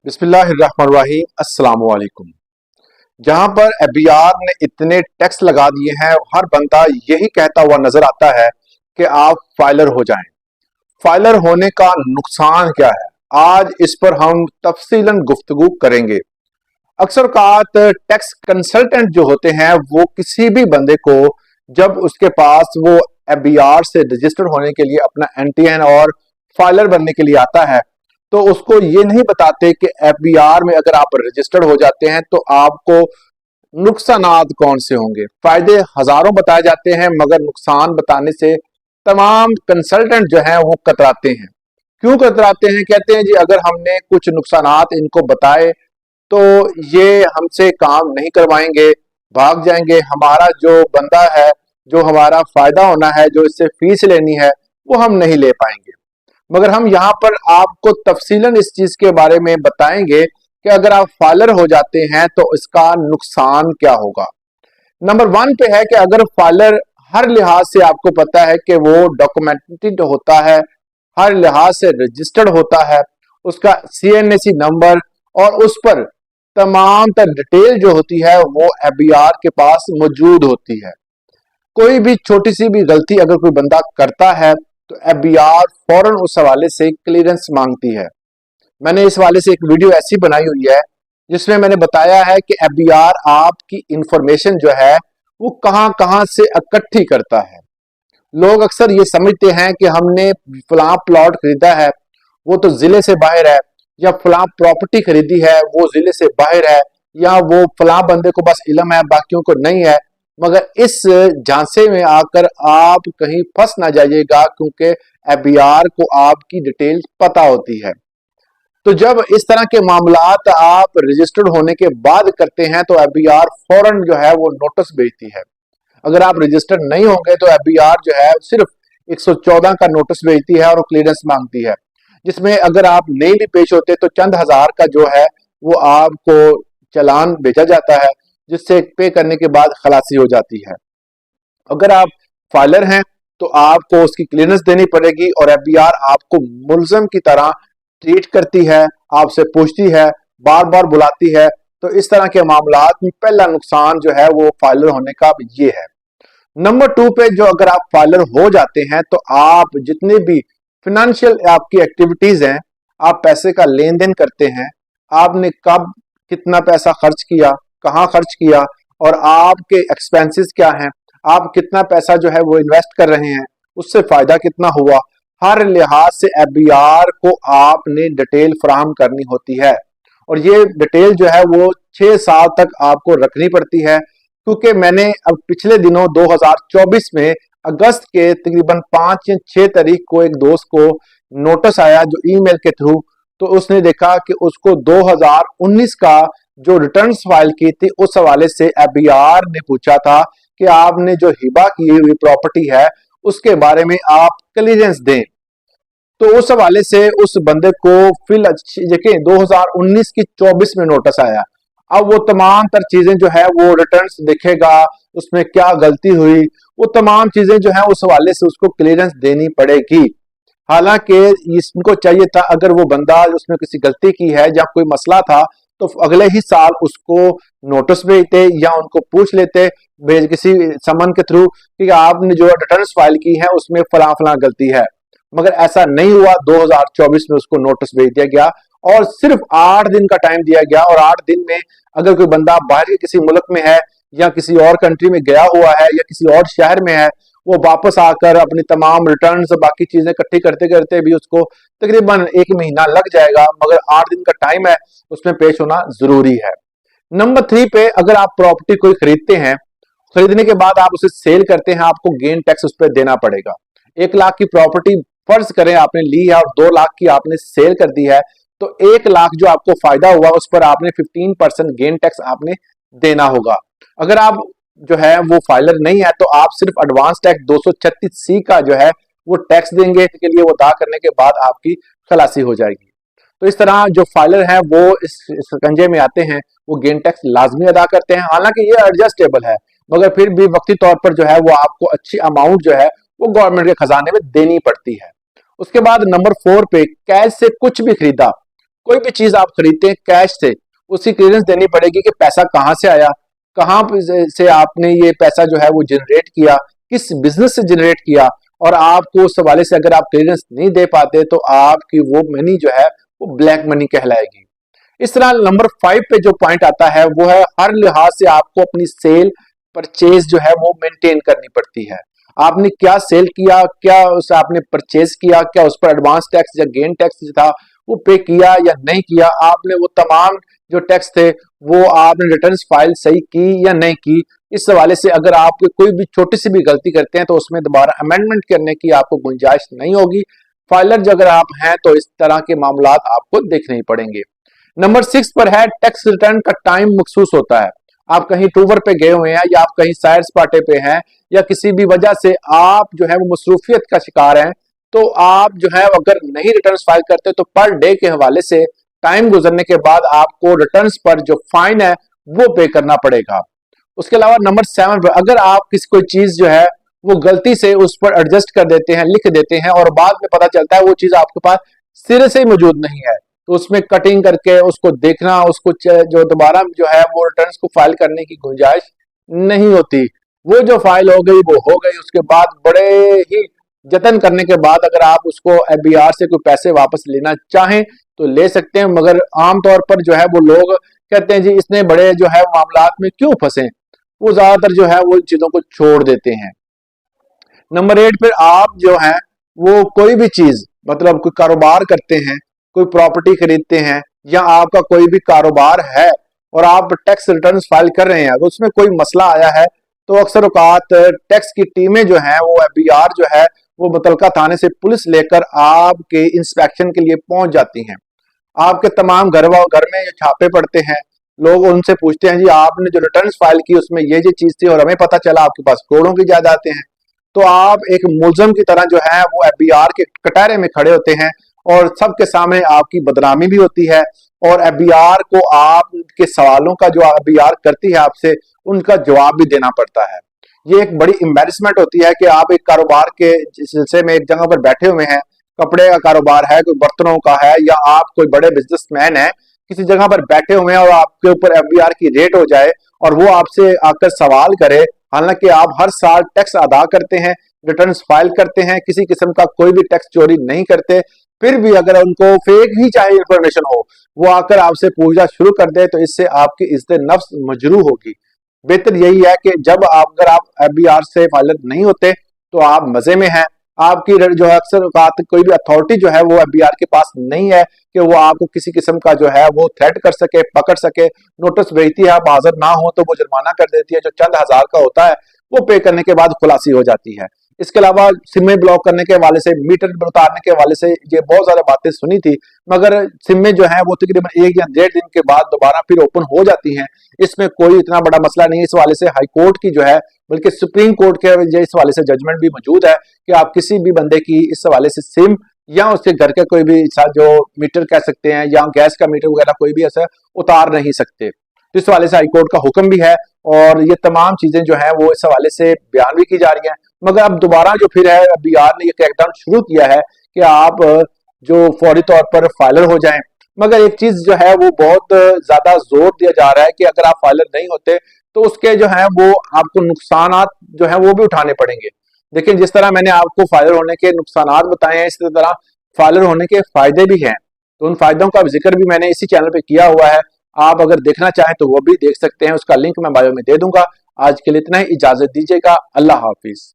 बिस्मिल्लाहिर्रहमानिर्रहीम अस्सलाम वालेकुम। जहां पर एबीआर ने इतने टैक्स लगा दिए हैं, हर बंदा यही कहता हुआ नजर आता है कि आप फाइलर हो जाएं। फाइलर होने का नुकसान क्या है, आज इस पर हम तफसीलन गुफ्तगू करेंगे। अक्सर औकात टैक्स कंसल्टेंट जो होते हैं वो किसी भी बंदे को जब उसके पास वो एबीआर से रजिस्टर्ड होने के लिए अपना एनटीएन और फाइलर बनने के लिए आता है तो उसको ये नहीं बताते कि एफबीआर में अगर आप रजिस्टर्ड हो जाते हैं तो आपको नुकसानात कौन से होंगे। फायदे हजारों बताए जाते हैं मगर नुकसान बताने से तमाम कंसल्टेंट जो हैं वो कतराते हैं। क्यों कतराते हैं? कहते हैं जी अगर हमने कुछ नुकसानात इनको बताए तो ये हमसे काम नहीं करवाएंगे, भाग जाएंगे। हमारा जो बंदा है, जो हमारा फायदा होना है, जो इससे फीस लेनी है, वो हम नहीं ले पाएंगे। मगर हम यहाँ पर आपको तफसीलन इस चीज के बारे में बताएंगे कि अगर आप फाइलर हो जाते हैं तो इसका नुकसान क्या होगा। नंबर 1 पे है कि अगर फाइलर हर लिहाज से आपको पता है कि वो डॉक्यूमेंटेड होता है, हर लिहाज से रजिस्टर्ड होता है, उसका सीएनएसी नंबर और उस पर तमाम तर डिटेल जो होती है वो एबीआर के पास मौजूद होती है। कोई भी छोटी सी भी गलती अगर कोई बंदा करता है तो एफबीआर फौरन उस हवाले से क्लियरेंस मांगती है। मैंने इस हवाले से एक वीडियो ऐसी बनाई हुई है जिसमें मैंने बताया है कि एफबीआर आपकी इंफॉर्मेशन जो है वो कहां कहां से इकट्ठी करता है। लोग अक्सर ये समझते हैं कि हमने फलां प्लॉट खरीदा है वो तो जिले से बाहर है, या फलां प्रॉपर्टी खरीदी है वो जिले से बाहर है, या वो फलां बंदे को बस इल्म है बाकियों को नहीं है। मगर इस झांसे में आकर आप कहीं फंस ना जाइएगा क्योंकि एफबीआर को आपकी डिटेल पता होती है। तो जब इस तरह के मामलात आप रजिस्टर्ड होने के बाद करते हैं तो एफबीआर फौरन जो है वो नोटिस भेजती है। अगर आप रजिस्टर्ड नहीं होंगे तो एफबीआर जो है सिर्फ 114 का नोटिस भेजती है और क्लियरेंस मांगती है, जिसमें अगर आप नहीं भी पेश होते तो चंद हजार का जो है वो आपको चालान भेजा जाता है, जिससे पे करने के बाद खलासी हो जाती है। अगर आप फाइलर हैं तो आपको उसकी क्लियरेंस देनी पड़ेगी और एफबीआर आपको मुल्जिम की तरह ट्रीट करती है, आपसे पूछती है, बार बार बुलाती है। तो इस तरह के मामलात में पहला नुकसान जो है वो फाइलर होने का ये है। नंबर 2 पे जो अगर आप फाइलर हो जाते हैं तो आप जितने भी फिनेंशियल आपकी एक्टिविटीज हैं, आप पैसे का लेन देन करते हैं, आपने कब कितना पैसा खर्च किया, कहाँ खर्च किया और आपके एक्सपेंसेस क्या हैं, आप कितना पैसा जो है वो इन्वेस्ट कर रहे हैं, उससे फायदा कितना हुआ, हर लिहाज से एफबीआर को आपने डिटेल फराहम करनी होती है। और ये डिटेल जो है वो 6 साल तक आपको रखनी पड़ती है, क्योंकि मैंने अब पिछले दिनों 2024 में अगस्त के तकरीबन 5 या 6 तारीख को एक दोस्त को नोटिस आया जो ईमेल के थ्रू, तो उसने देखा कि उसको 2019 का जो रिटर्न्स फाइल की थी उस हवाले से एफबीआर ने पूछा था कि आपने जो हिबा की हुई प्रॉपर्टी है उसके बारे में आप क्लियरेंस दें। तो उस हवाले से उस बंदे को फिल देखिए 2019 की 24 में नोटिस आया। अब वो तमाम तर चीजें जो है वो रिटर्न्स देखेगा, उसमें क्या गलती हुई, वो तमाम चीजें जो है उस हवाले से उसको क्लियरेंस देनी पड़ेगी। हालांकि इसको चाहिए था अगर वो बंदा उसमें किसी गलती की है या कोई मसला था तो अगले ही साल उसको नोटिस भेजते या उनको पूछ लेते भेज किसी समन के थ्रू कि आपने जो रिटर्न्स फाइल की है उसमें फला फला गलती है। मगर ऐसा नहीं हुआ, 2024 में उसको नोटिस भेज दिया गया और सिर्फ 8 दिन का टाइम दिया गया। और 8 दिन में अगर कोई बंदा बाहर के किसी मुल्क में है या किसी और कंट्री में गया हुआ है या किसी और शहर में है, वो वापस आकर अपनी तमाम रिटर्न्स बाकी चीजें इकट्ठी करते करते भी उसको तकरीबन 1 महीना लग जाएगा, मगर 8 दिन का टाइम है, उसमें पेश होना जरूरी है। नंबर 3 पे अगर आप प्रॉपर्टी कोई खरीदते हैं, खरीदने के बाद आप उसे सेल करते हैं, आपको गेन टैक्स उस पर देना पड़ेगा। 1 लाख की प्रॉपर्टी फर्ज करें आपने ली है और 2 लाख की आपने सेल कर दी है, तो 1 लाख जो आपको फायदा हुआ उस पर आपने 15% गेन टैक्स आपने देना होगा। अगर आप जो है वो फाइलर नहीं है तो आप सिर्फ एडवांस टैक्स 236C का जो है वो टैक्स देंगे, के लिए वो अदा करने के बाद आपकी खलासी हो जाएगी। तो इस तरह जो फाइलर हैं वो इस शिकंजे में आते हैं, वो गेन टैक्स लाजमी अदा करते हैं। हालांकि ये एडजस्टेबल है मगर फिर भी वक्ती तौर पर जो है वो आपको अच्छी अमाउंट जो है वो गवर्नमेंट के खजाने में देनी पड़ती है। उसके बाद नंबर 4 पे कैश से कुछ भी खरीदा, कोई भी चीज आप खरीदते हैं कैश से, उसकी क्लियरेंस देनी पड़ेगी कि पैसा कहाँ से आया, कहाँ से आपने ये पैसा जो है वो जनरेट किया, किस बिजनेस से जनरेट किया। और आपको उस हवाले से अगर आप क्लियरेंस नहीं दे पाते तो आपकी वो मनी जो है वो ब्लैक मनी कहलाएगी। इस तरह नंबर 5 पे जो पॉइंट आता है वो है हर लिहाज से आपको अपनी सेल परचेज जो है वो मेंटेन करनी पड़ती है। आपने क्या सेल किया, क्या उस आपने परचेज किया, क्या उस पर एडवांस टैक्स या गेन टैक्स जो था वो पे किया या नहीं किया, आपने वो तमाम जो टैक्स थे वो आपने रिटर्न्स फाइल सही की या नहीं की। इस हवाले से अगर आप कोई भी छोटी सी भी गलती करते हैं तो उसमें दोबारा अमेंडमेंट करने की आपको गुंजाइश नहीं होगी। फाइलर जो अगर आप हैं तो इस तरह के मामलात आपको देखने ही पड़ेंगे। नंबर 6 पर है टैक्स रिटर्न का टाइम मखसूस होता है। आप कहीं टूर पे गए हुए हैं या आप कहीं सैर सपाटे पे हैं या किसी भी वजह से आप जो है वो मसरूफियत का शिकार हैं, तो आप जो है अगर नहीं रिटर्न्स फाइल करते तो पर डे के हवाले से टाइम गुजरने के बाद आपको रिटर्न्स पर जो फाइन है वो पे करना पड़ेगा। उसके अलावा नंबर 7 पर अगर आप किसी कोई चीज जो है वो गलती से उस पर एडजस्ट कर देते हैं, लिख देते हैं और बाद में पता चलता है वो चीज आपके पास सिरे से ही मौजूद नहीं है, तो उसमें कटिंग करके उसको देखना, उसको जो दोबारा जो है वो रिटर्न्स को फाइल करने की गुंजाइश नहीं होती। वो जो फाइल हो गई वो हो गई, उसके बाद बड़े ही जतन करने के बाद अगर आप उसको एफबीआर से कोई पैसे वापस लेना चाहें तो ले सकते हैं, मगर आमतौर पर जो है वो लोग कहते हैं जी इसने बड़े जो है मामलात में क्यों फंसे, वो ज्यादातर जो है वो इन चीजों को छोड़ देते हैं। नंबर 8 पर आप जो है वो कोई भी चीज मतलब कोई कारोबार करते हैं, कोई प्रॉपर्टी खरीदते हैं या आपका कोई भी कारोबार है और आप टैक्स रिटर्न्स फाइल कर रहे हैं, अगर उसमें कोई मसला आया है तो अक्सर औकात टैक्स की टीमें जो हैं वो एफबीआर जो है वो मुतलका थाने से पुलिस लेकर आपके इंस्पेक्शन के लिए पहुंच जाती हैं। आपके तमाम घर में जो छापे पड़ते हैं, लोग उनसे पूछते हैं जी आपने जो रिटर्न्स फाइल की उसमें ये चीज थी और हमें पता चला आपके पास करोड़ों की जायदादें हैं, तो आप एक मुलजम की तरह जो है वो एफबीआर के कटहरे में खड़े होते हैं और सबके सामने आपकी बदनामी भी होती है और एफबीआर को आपके सवालों का जो एफबीआर करती है आपसे उनका जवाब भी देना पड़ता है। ये एक बड़ी एम्बेरसमेंट होती है कि आप एक कारोबार के सिलसिले में एक जगह पर बैठे हुए हैं, कपड़े का कारोबार है, कोई बर्तनों का है या आप कोई बड़े बिजनेसमैन है, किसी जगह पर बैठे हुए हैं और आपके ऊपर एफबीआर की रेड हो जाए और वो आपसे आकर सवाल करे, हालांकि आप हर साल टैक्स अदा करते हैं, रिटर्न्स फाइल करते हैं, किसी किस्म का कोई भी टैक्स चोरी नहीं करते, फिर भी अगर उनको फेक ही चाहे इंफॉर्मेशन हो वो आकर आपसे पूछना शुरू कर दे तो इससे आपकी इज्जत नफ्स मजरू होगी। बेहतर यही है कि जब आप अगर आप एफबीआर से फाइलर नहीं होते तो आप मजे में हैं, आपकी जो है अक्सर बात कोई भी अथॉरिटी जो है वो एफबीआर के पास नहीं है कि वो आपको किसी किस्म का जो है वो थ्रेट कर सके, पकड़ सके, नोटिस भेजती है, आप हाजिर ना हो तो वो जुर्माना कर देती है जो चंद हजार का होता है, वो पे करने के बाद खुलासी हो जाती है। इसके अलावा सिमें ब्लॉक करने के हवाले से, मीटर उतारने के हवाले से ये बहुत ज्यादा बातें सुनी थी, मगर सिमें जो है वो तकरीबन 1 या 1.5 दिन के बाद दोबारा फिर ओपन हो जाती हैं। इसमें कोई इतना बड़ा मसला नहीं है। इस हवाले से हाई कोर्ट की जो है बल्कि सुप्रीम कोर्ट के इस हवाले से जजमेंट भी मौजूद है कि आप किसी भी बंदे की इस हवाले से सिम या उसके घर के कोई भी जो मीटर कह सकते हैं या गैस का मीटर वगैरह कोई भी ऐसा उतार नहीं सकते। तो इस हवाले से हाईकोर्ट का हुक्म भी है और ये तमाम चीजें जो है वो इस हवाले से बयान भी की जा रही हैं। मगर अब दोबारा जो फिर है बिहार ने ये क्रैकडाउन शुरू किया है कि आप जो फौरी तौर पर फाइलर हो जाएं, मगर एक चीज जो है वो बहुत ज्यादा जोर दिया जा रहा है कि अगर आप फाइलर नहीं होते तो उसके जो है वो आपको नुकसानात जो है वो भी उठाने पड़ेंगे। लेकिन जिस तरह मैंने आपको फाइलर होने के नुकसानात बताए हैं, इसी तरह फाइलर होने के फायदे भी हैं, तो उन फायदों का जिक्र भी मैंने इसी चैनल पे किया हुआ है। आप अगर देखना चाहें तो वो भी देख सकते हैं, उसका लिंक मैं बायो में दे दूंगा। आज के लिए इतना ही, इजाजत दीजिएगा। अल्लाह हाफिज।